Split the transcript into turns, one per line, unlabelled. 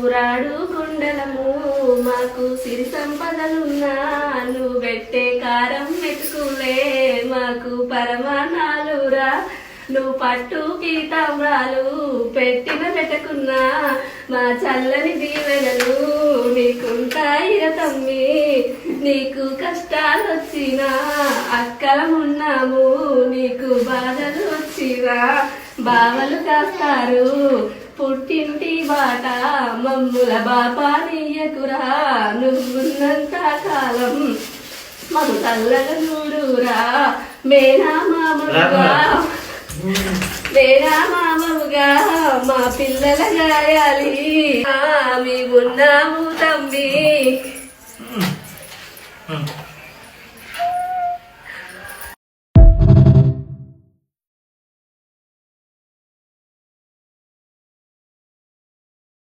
ఊరాడు గుండెలము మాకు సిరి సంపదలున్నా నువ్వు పెట్టే కారం మెతుకులే మాకు పరమానాలురా నువ్వు పట్టు పీతాంబ్రాలు పెట్టిన పెట్టకున్నా మా చల్లని దీవెనలు నీకుంటాయిర తమ్మి నీకు కష్టాలు వచ్చినా అక్కలమున్నాము నీకు బాధలు వచ్చినా బావలు కాస్తారు పుట్టింటి బాట మమ్ముల బాపా నీయకురా నువ్వున్నంత కాలం మమ్ము తల్లగా చూడురా మేనా మామవుగా మా పిల్లల గాయాలి మీ ఉన్నాము తమ్మి